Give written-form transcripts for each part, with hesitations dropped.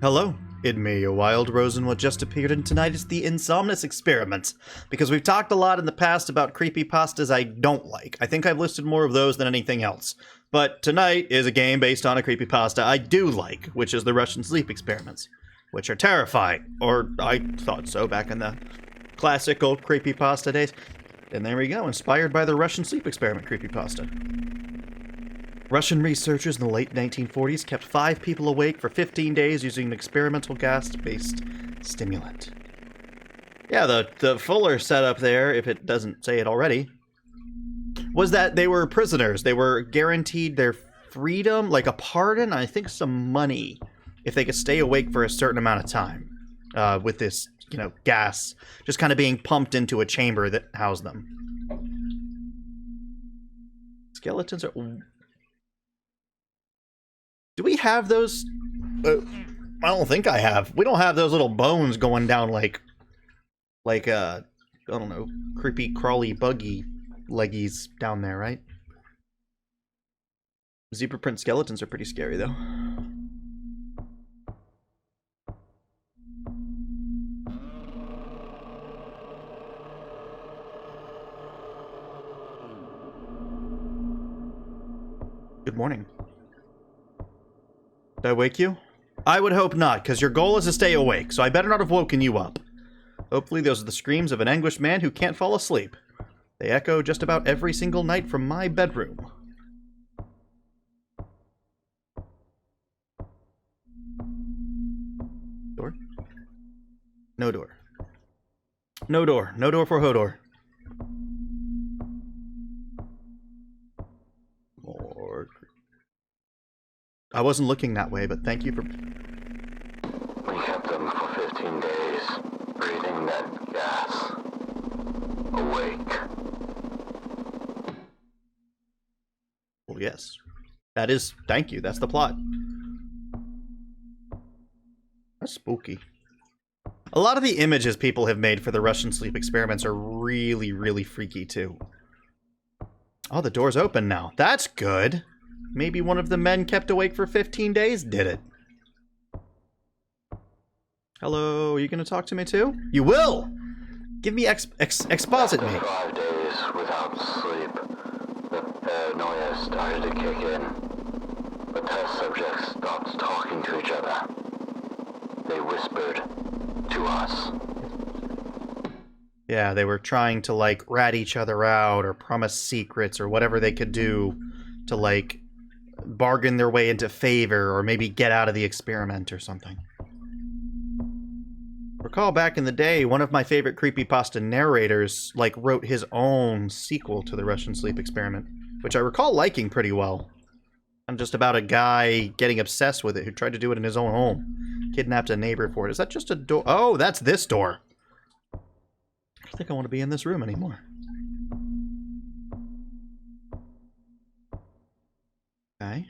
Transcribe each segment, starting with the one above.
Hello, it's me, WildRozen. What just appeared, and tonight is the Insomnis experiment. Because we've talked a lot in the past about creepypastas I don't like. I think I've listed more of those than anything else. But tonight is a game based on a creepypasta I do like, which is the Russian sleep experiments, which are terrifying. Or I thought so back in the classic old creepypasta days. And there we go, inspired by the Russian sleep experiment creepypasta. Russian researchers in the late 1940s kept 5 people awake for 15 days using an experimental gas-based stimulant. Yeah, the fuller setup there, if it doesn't say it already, was that they were prisoners. They were guaranteed their freedom, like a pardon, I think some money, if they could stay awake for a certain amount of time with this, gas just kind of being pumped into a chamber that housed them. Skeletons are... Do we have those? I don't think I have. We don't have those little bones going down like I don't know, creepy, crawly, buggy leggies down there, right? Zebra print skeletons are pretty scary, though. Good morning. Did I wake you? I would hope not, because your goal is to stay awake, so I better not have woken you up. Hopefully those are the screams of an anguished man who can't fall asleep. They echo just about every single night from my bedroom. Door? No door. No door. No door for Hodor. I wasn't looking that way, but thank you for... We kept them for 15 days, breathing that gas. Awake. Well, yes. That is... Thank you, that's the plot. That's spooky. A lot of the images people have made for the Russian sleep experiments are really, really freaky, too. Oh, the door's open now. That's good. Maybe one of the men kept awake for 15 days did it. Hello, are you going to talk to me too? You will! Give me exposit me. After 5 days without sleep, the paranoia started to kick in. The test subjects stopped talking to each other. They whispered to us. Yeah, they were trying to, like, rat each other out or promise secrets or whatever they could do to, like, bargain their way into favor or maybe get out of the experiment or something. Recall back in the day, one of my favorite creepypasta narrators, like, wrote his own sequel to the Russian sleep experiment, which I recall liking pretty well. And just about a guy getting obsessed with it who tried to do it in his own home. Kidnapped a neighbor for it. Is that just a door? Oh, that's this door. I don't think I want to be in this room anymore. Okay.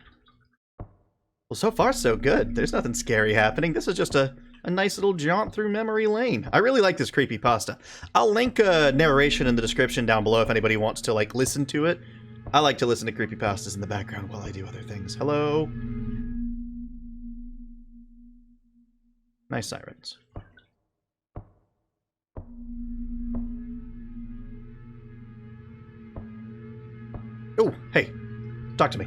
Well, so far so good. There's nothing scary happening. This is just a nice little jaunt through memory lane. I really like this creepypasta. I'll link a narration in the description down below if anybody wants to, like, listen to it. I like to listen to creepypastas in the background while I do other things. Hello? Nice sirens. Oh, hey. Talk to me.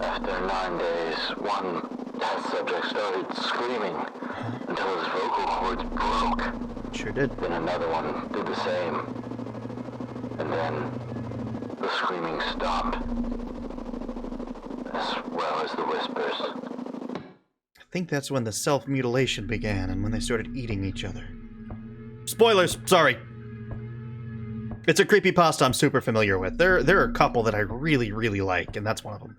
After 9 days, one test subject started screaming until his vocal cords broke. Sure did. Then another one did the same. And then the screaming stopped. As well as the whispers. I think that's when the self-mutilation began and when they started eating each other. Spoilers! Sorry! It's a creepypasta I'm super familiar with. There are a couple that I really, really like, and that's one of them.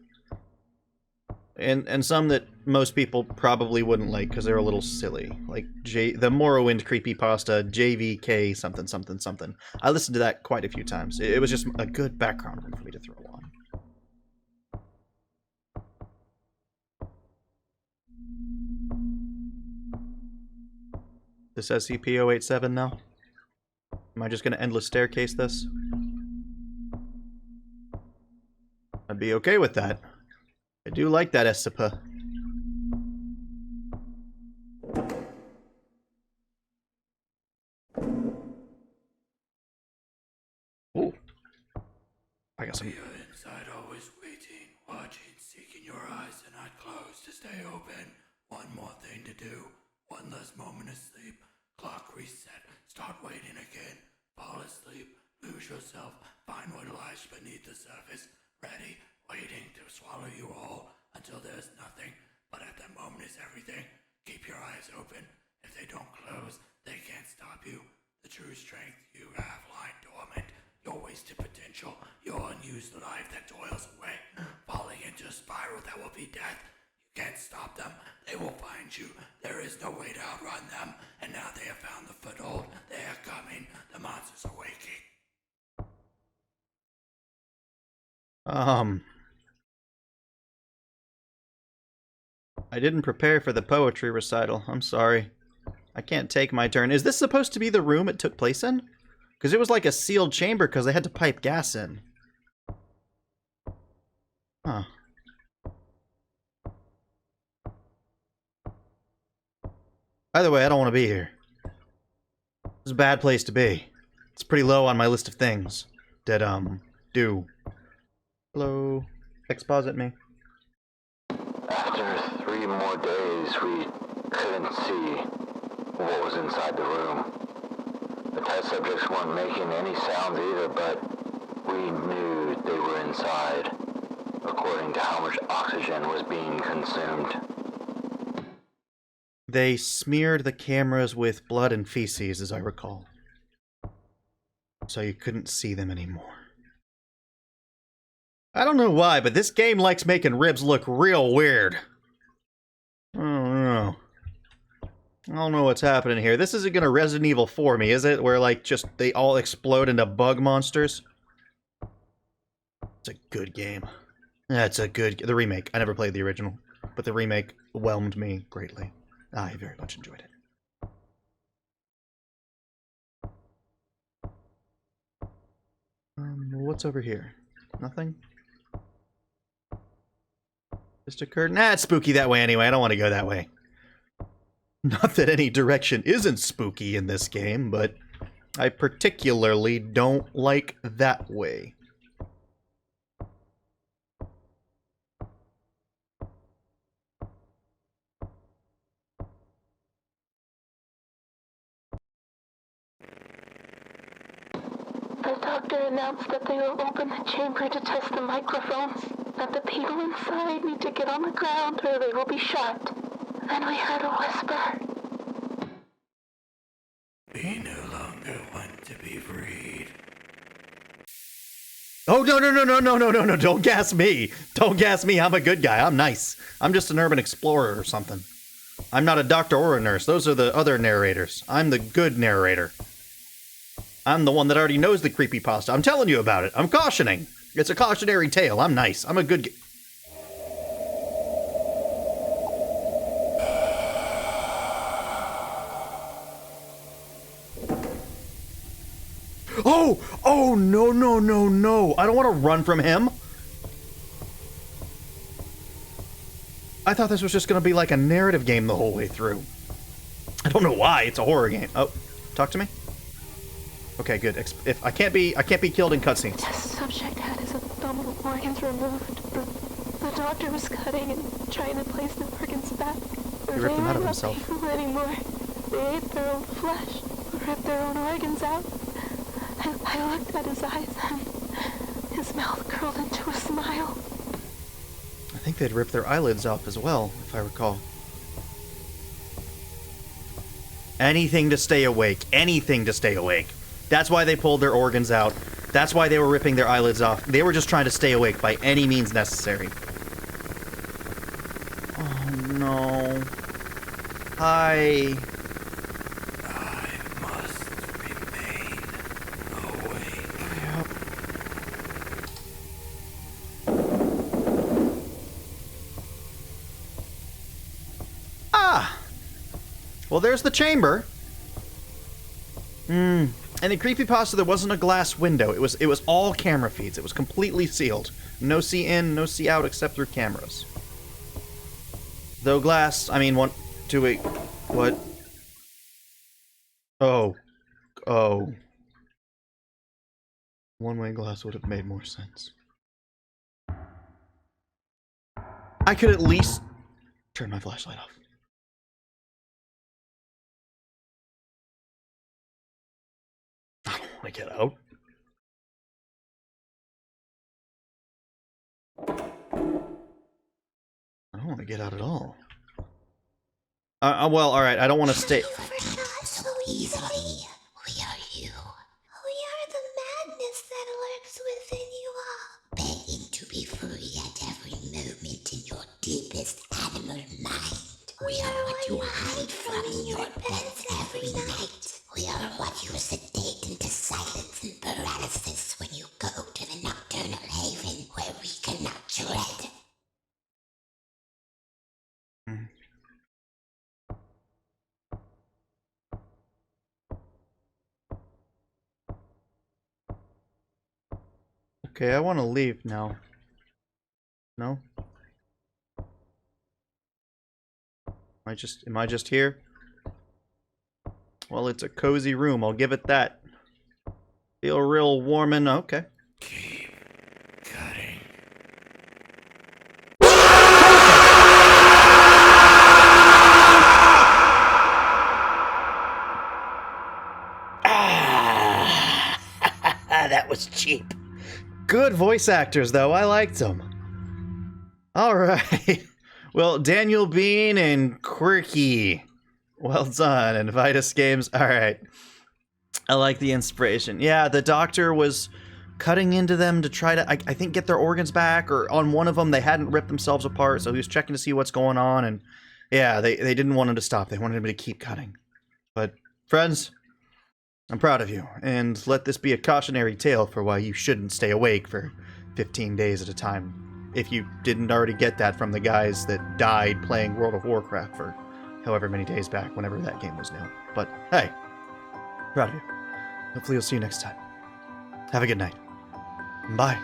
And some that most people probably wouldn't like because they're a little silly. Like the Morrowind creepypasta, JVK something something something. I listened to that quite a few times. It was just a good background one for me to throw on. This SCP-087 now? Am I just going to endless staircase this? I'd be okay with that. I do like that SCP. eyes are not closed to stay open. One more thing to do. One less moment of sleep. Clock reset. Start waiting again. Fall asleep. Lose yourself. Find what lies beneath the surface. Ready, waiting to swallow you whole until there's nothing. But at that moment is everything. Keep your eyes open. If they don't close, they can't stop you. The true strength you have lying dormant. Your wasted potential. Your unused life that toils away. Falling into a spiral that will be death. You can't stop them. They will find you. There is no way to outrun them. And now they have found the foothold. They are coming. The monsters are waking. I didn't prepare for the poetry recital. I'm sorry. I can't take my turn. Is this supposed to be the room it took place in? Because it was like a sealed chamber because they had to pipe gas in. Huh. Either way, I don't want to be here. This is a bad place to be. It's pretty low on my list of things that, do. Hello. Exposit me. After 3 more days, we couldn't see what was inside the room. The test subjects weren't making any sounds either, but we knew they were inside, according to how much oxygen was being consumed. They smeared the cameras with blood and feces, as I recall. So you couldn't see them anymore. I don't know why, but this game likes making ribs look real weird. I don't know. I don't know what's happening here. This isn't gonna Resident Evil 4 me, is it? Where, like, just they all explode into bug monsters? It's a good game. That's a good... The remake. I never played the original. But the remake whelmed me greatly. I very much enjoyed it. What's over here? Nothing? Just occurred? Nah, it's spooky that way anyway. I don't want to go that way. Not that any direction isn't spooky in this game, but I particularly don't like that way. The doctor announced that they will open the chamber to test the microphones, that the people inside need to get on the ground or they will be shot. Then we heard a whisper. We no longer want to be freed. Oh, no, don't gas me. Don't gas me, I'm a good guy, I'm nice. I'm just an urban explorer or something. I'm not a doctor or a nurse, those are the other narrators. I'm the good narrator. I'm the one that already knows the creepypasta. I'm telling you about it. I'm cautioning. It's a cautionary tale. I'm nice. I'm a good... Oh! Oh, no. I don't want to run from him. I thought this was just going to be like a narrative game the whole way through. I don't know why. It's a horror game. Oh, talk to me. Okay, good. If I can't be killed in cutscenes. Test subject had his abdominal organs removed. The doctor was cutting and trying to place the organs back. He ripped them out of himself. They were not people anymore. They ate their own flesh, ripped their own organs out. I looked at his eyes and his mouth curled into a smile. I think they'd ripped their eyelids off as well, if I recall. Anything to stay awake. Anything to stay awake. That's why they pulled their organs out. That's why they were ripping their eyelids off. They were just trying to stay awake by any means necessary. Oh, no. Hi. I must remain awake. Ah! Well, there's the chamber. And in creepypasta, there wasn't a glass window. It was all camera feeds. It was completely sealed. No see in, no see out, except through cameras. Though glass, I mean, what? Oh. One-way glass would have made more sense. I could at least turn my flashlight off. I don't want to get out. I don't want to get out at all. Well, alright, I don't want to stay. So easily. We are you. We are the madness that lurks within you all, begging to be free at every moment in your deepest animal mind. We are what you hide from in your beds every night. We are what you sedate into silence and paralysis when you go to the nocturnal haven where we cannot tread. Okay, I want to leave now. No? Am I just here? Well, it's a cozy room, I'll give it that. Feel real warm and okay. Keep cutting. That was cheap. Good voice actors, though. I liked them. All right. Well, Daniel Bean and Quirky. Well done. And Vidas Games. All right. I like the inspiration. Yeah, the doctor was cutting into them to try to, I think, get their organs back. Or on one of them, they hadn't ripped themselves apart, so he was checking to see what's going on. And yeah, they didn't want him to stop. They wanted him to keep cutting. But, friends, I'm proud of you, and let this be a cautionary tale for why you shouldn't stay awake for 15 days at a time, if you didn't already get that from the guys that died playing World of Warcraft for however many days back, whenever that game was new. But, hey, proud of you. Hopefully you'll see you next time. Have a good night. Bye.